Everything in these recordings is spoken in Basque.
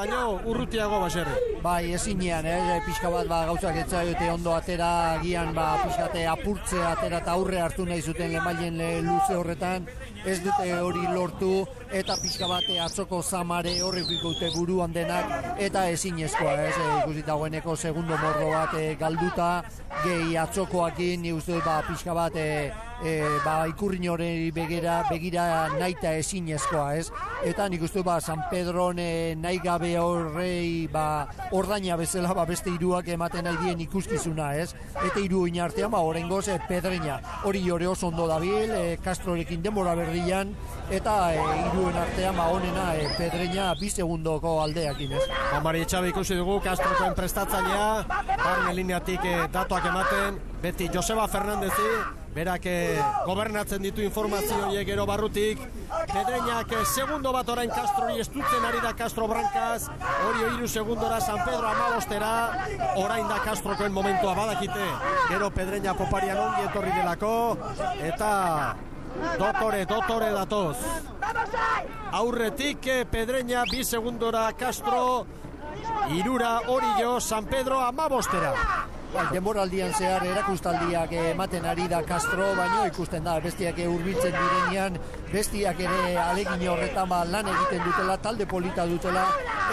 baina urrutiago baserri. Bai, ezinean, pixka bat gauzak etzaiote ondo atera, agian pixkate apurtze atera eta aurre hartu nahi zuten lemailen luze horretan, ez dute hori lortu, eta pixka bat atzoko zamare horrek ikute buruan denak, eta ezinezkoa, ikusi dagoeneko segundo morro bat galduta, gehi atzokoakin, ni uste pixka bat ikurrin hori begira naita ezinezkoa, eta nik uste San Pedron nahi gabe horrei ordaina bezala beste hiruak ematen nahi dien ikuskizuna, eta hiru inartean oraingoz Pedreña hori oso ondo dabil, Castrorekin denbora berdian, eta hiruen artean honena Pedreña 2 segundoko aldeakin, Mari Etxabe ikusi dugu Castrokoen prestatzailea, barne lineatik datuak ematen, beti Joseba Fernandezi, berak gobernatzen ditu informazio horiek gero barrutik. Pedreñak segundo bat orain Castrori estutzen ari da Castro Brancas, hori 3 segundora San Pedro 15, orain da Castrokoen momentua badakite, gero Pedreña poparian ongi etorri delako, eta dotore datoz. Aurretik Pedreña 2 segundora Castro, 3 hori jo San Pedro 15. Denboraldian zehar erakustaldiak ematen ari da Castro, baina ikusten da bestiak hurbiltzen direnean, bestiak ere alegin horretan lan egiten dutela, talde polita dutela,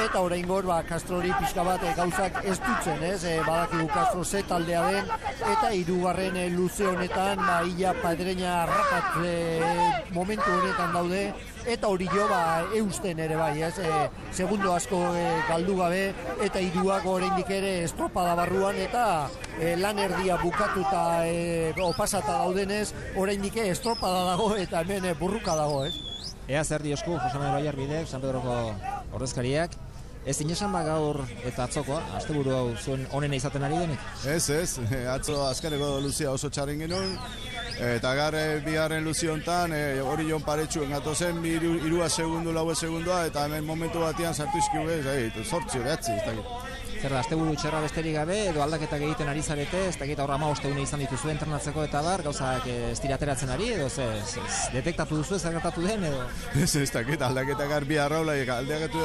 eta oraingoz Castrori pixka bat gauzak ez dutzen, badakigu Castro ze taldea den, eta 3. luze honetan ia Pedreña arrapat momentu honetan daude, eta hori jo eusten ere bai, segundo asko galdu gabe, eta 3 oraindik ere estropada barruan, eta lan erdia bukatuta pasata daudenez, oraindik estropada dago eta hemen burruka dago, Ea zer diosku, Jose Manuel Oiarbidek, San Pedroko ordezkariak, ez inesan gaur eta atzokoa, asteburu hau zuen onena izaten ari denik? Ez, atzo azkareko luzia oso txarren genuen, eta bigarren luzi honetan, hori jon paretxuen gatozen, 3 segundu, 4 segundua, eta hemen momentu batian sartu izkiu zortzi, behatzi, ez dakit. Zer da, asteburu txerra besterik gabe, edo aldaketak egiten ari zarete, ez dakit aurra 15 egune izan dituzu entrenatzeko eta gauzak ez dira ateratzen ari, edo detektatu duzu ez gertatu den, edo? Ez dakit, aldaketak arbi arraula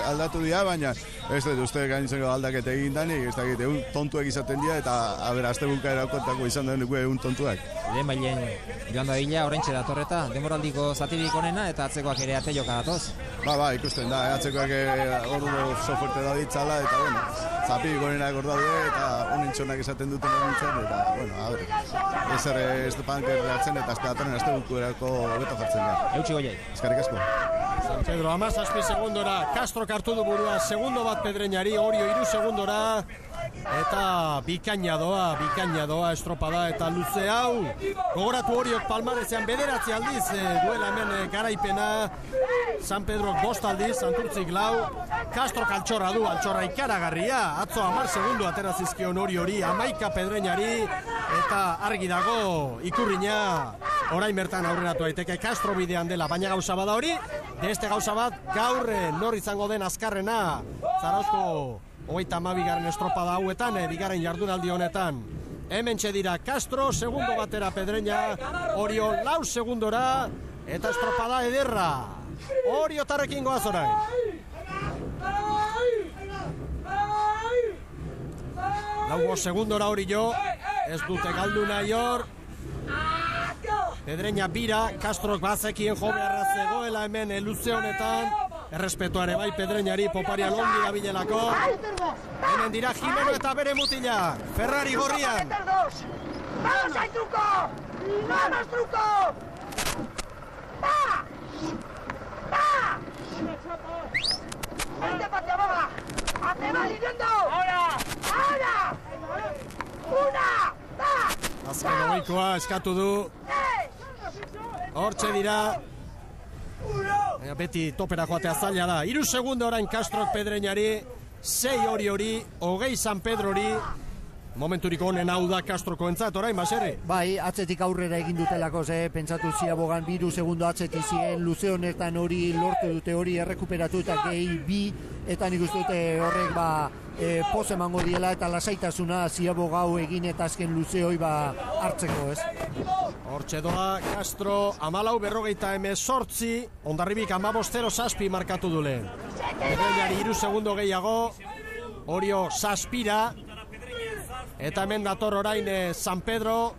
aldatu dira, baina ez dut uste gaintzeko aldaketa egin danik, ez dakit, egun tontuak izaten dira, eta astebuka erakontako izan den egun tontuak. Lehen bailen, joan da bila, oraintxe datorreta, denboraldiko zatirik onena, eta atzekoak ere ate joka datoz. Ikusten da, atzekoak ordu oso fuerte da ditzala, eta bueno, zapirik onena daude, eta unintxonak esaten duten nintzen, eta bueno, ezer ez dupanker behatzen, eta datorren astebuko erako hobeto jartzen da. Eutxi goiai. Eskerrik asko. San Pedro 17 segundora, Castro kartu du burua, segundo bat Pedreñari, Orio 3 segundora, eta bikaina doa estropada eta luze hau. Gogoratu Oriok palmarezean 9 aldiz duela hemen garaipena, San Pedrok 5 aldiz, Santurtzik 4, Castro altxorra ikaragarria, atzo 10 segundu aterazizkion hori 11 Pedreñari, eta argi dago ikurrina orain bertan aurreratu daiteke Castro bidean dela, baina gauza bada hori, beste gauza bat gaur nor izango den azkarrena, Zarauzko 32. estropada hauetan, bigarren jardunaldi honetan. Hemen dira Castro, segundo batera Pedreña, Orio 4 segundora, eta estropada ederra. Orio tarrekin goaz orain. Laugo segundora Orio, ez dute galdu nahi hor. Pedreña bira, Castrok bazekien jo beharra zegoela hemen luze honetan. Errespetuare bai Pedreñari, poparian ongi dabilelako. Hemen dira Jimeno eta bere mutila, Ferrari gorrian. ¡Vamos al truco! ¡Vamos truco! ¡Va! ¡Va! ¡Vente hacia abajo! ¡Hace va lidiendo! ¡Ahora! ¡Una! ¡Va! Azken oikoa eskatu du. Hortxe dira. Beti topera joatea zaila da. 3 segundo orain Castrok Pedreñari, 6 hori, 20 San Pedrori. Momenturik honen hau da Castroko entzat, orain, baserri? Bai, atzetik aurrera egin dutelako, pentsatu ziabogan 2 segundo atzetik ziren, luze honetan hori lortu dute hori errekuperatu eta gehi bi, eta nik uste dute horrek poz emango diela eta lasaitasuna ziabogau egin eta azken luze hori hartzeko, ez? Hortxe doa, Castro, 14:48, Hondarribik 15:07 markatu du lehen. Pedreñari 3 segundo gehiago, Orio saspira, eta hemen dator orain San Pedro,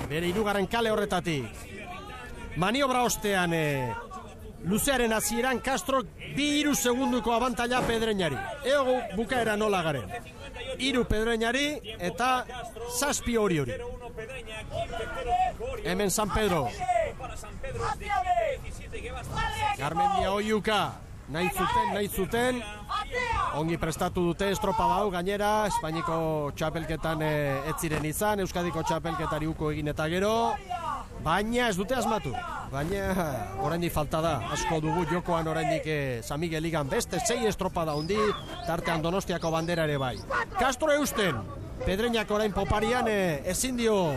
bere 3. kale horretatik. Maniobra ostean, luzearen hasieran Castro 2-3 segunduko abantaila Pedreñari. Ego bukaera nola garen. 3 Pedreñari eta 7 Oriori. Hemen San Pedro. Garmendia Oiuka. Nahi zuten. Ongi prestatu dute estropada hau gainera. Espainiko txapelketan ez ziren izan. Euskadiko txapelketari uko egin eta gero. Baina ez dute asmatu. Baina oraindik falta da. Asko dugu jokoan oraindik San Miguel ligan beste 6 estropada hundi. Tartean Donostiako bandera ere bai. Castro eusten. Pedreñak orain poparian ezin dio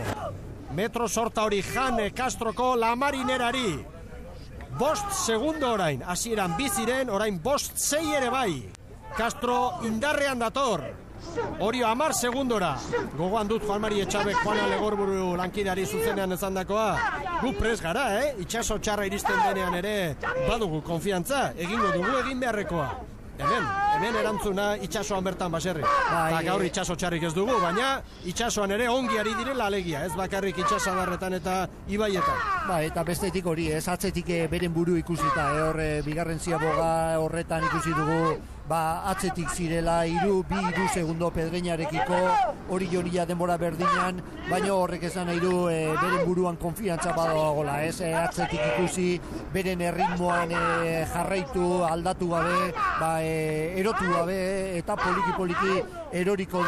metro sorta hori jan Castroko La Marinerari. 5 segundo orain. Hasieran 2 ziren, orain 5-6 ere bai. Castro indarrean dator. Orio 10 segundora. Gogoan dut Juan Mari Etxabek Juana Legorburu lankidari zuzenean ezandakoa. Gu pres gara, itxaso txarra iristen denean ere badugu konfiantza. Egingo dugu egin beharrekoa. Hemen erantzuna itxasoan bertan baserri. Eta gaur itxaso txarrik ez dugu, baina itxasoan ere ongi ari direla alegia. Ez bakarrik itxasadarretan eta ibaietan. Eta bestetik hori, atzetik beren buru ikusita. Bigarren ziaboga horretan ikusi dugu atzetik zirela 2-3 segundo Pedreñarekiko, hori jonia denbora berdinan, baina horrek esan nahi du beren buruan konfiantza badagoela, atzetik ikusi, beren erritmoan jarraitu, aldatu gabe, erotu gabe, eta poliki eroriko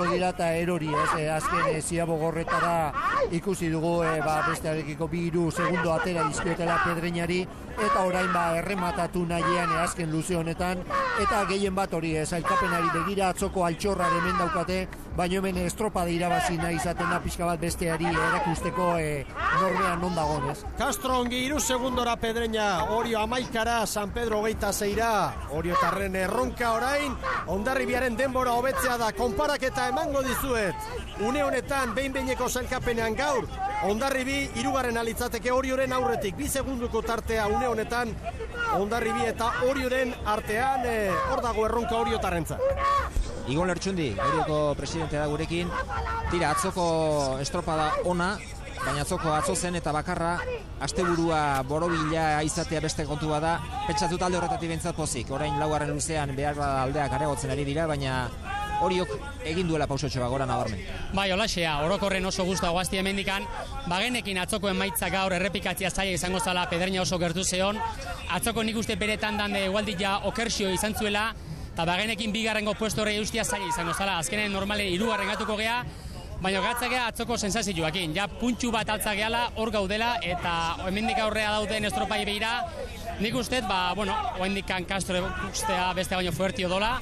dira eta erori, azken ziabogorretara ikusi dugu bestearekiko 2 segundo atera dizkiotela Pedreñari, eta orain errematatu nahian azken luze honetan, eta gehien bat hori zailkapenari begira atzoko altxorra hemen daukate, baina hemen estropada irabazi nahi izaten da pixka bat besteari erakusteko norbean non dagoen, ez? Castro ongi 3 segundora Pedreña, Orio 11ra, San Pedro 26ra, Orio tarren erronka orain, Hondarribiaren denbora hobetzea da, konparaketa emango dizuet. Une honetan, behin-behineko sailkapenean gaur, Hondarribi 3. alitzateke Orioren aurretik, 2 segunduko tartea une honetan, Hondarribi eta Orioren artean, hor dago erronka Oriotarrentzat. Igon Lertxundi, Orioko presidentea da gurekin. Tira, atzoko estropada ona, baina atzo zen eta bakarra, asteburua borobila izatea beste kontu bada, pentsatu talde horretatik bentsat pozik. Orain 4. luzean behar aldeak aregotzen ari dira, baina Oriok egin duela pausotxo gora nabarmen. Bai, holaxea, orokorren oso guztua guazti hemendikan, bagenekin atzoko emaitzak gaur errepikatzia zaila izango zala, Pedreña oso gertu zeon, atzoko nik uste beretan dan egualdia okersio izan zuela, eta bagenekin 2. puesto horre eustia zaila izango zala, azkenen normalen 3. gatuko gea, baina gatzakea atzoko sensazioakin, ja puntxu bat altza gehala hor gaudela, eta hemendik aurrea dauten estropai behira, nik uste, oendikan Castro ustea beste baino fuertio dola,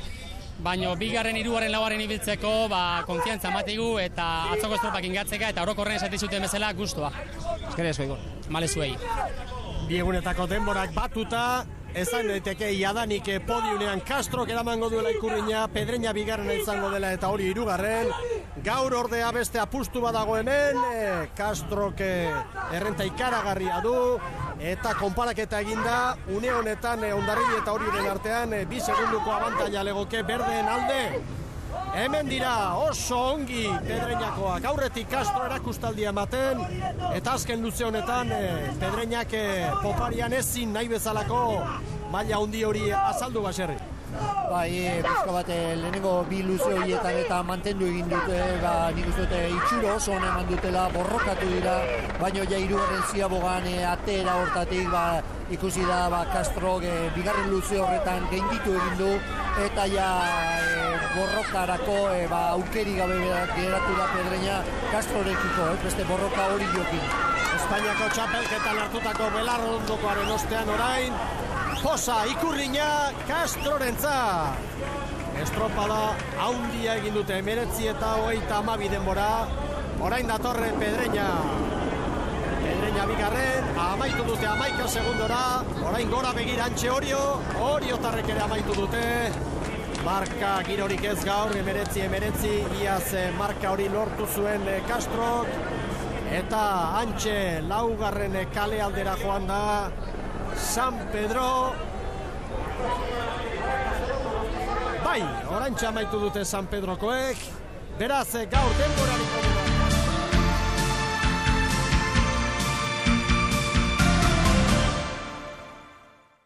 baina 2., 3., 4. ibiltzeko konfiantza matigu eta atzoko estropak ingatzeka eta orokorren esatizuten bezala guztua. Eskerrik asko, Igor. Male zuei. Biegunetako denborak batuta, ezan daiteke jadanik podiunean Castro eramango duela ikurriña, Pedreña 2. izango dela eta hori 3. Gaur ordea beste apustu badago hemen, Castrok errenta ikaragarria du, eta konparaketa eginda, une honetan Hondarribi eta Orioren artean 2 segunduko abantaila legoke berdeen alde. Hemen dira oso ongi Pedreñakoak, aurretik Castro erakustaldia ematen, eta azken luze honetan Pedreñak poparian ezin nahi bezalako maila handi hori azaldu baserri. Bizka bat lehenengo 2 luze horietan eta mantendu egin dute, nik uste dute itxuro oso hona eman dutela, borrokatu dira, baina ja 3. ziabogan atera hortatik ikusi da Castro 2. luze horretan gainditu egin du, eta ja borrokarako aukeri gabe geratu da Pedreña Castrorekiko, beste borroka hori jokin. Espainiako txapelketan hartutako belarrondokoaren ostean orain, posa ikurriña Castrorentzat. Estropada haundia egin dute 19 eta 32 denbora. Orain datorre Pedreña. Pedreña 2. amaitu dute 11 segundora. Orain gora begira antxe Oriotarrek ere amaitu dute. Marka girorik ez gaur, 19, iaz marka hori lortu zuen Castrok. Eta antxe 4. kale aldera joan da San Pedro. Bai, orantxa amaitu dute San Pedrokoek, beraz gaur denborarik onura.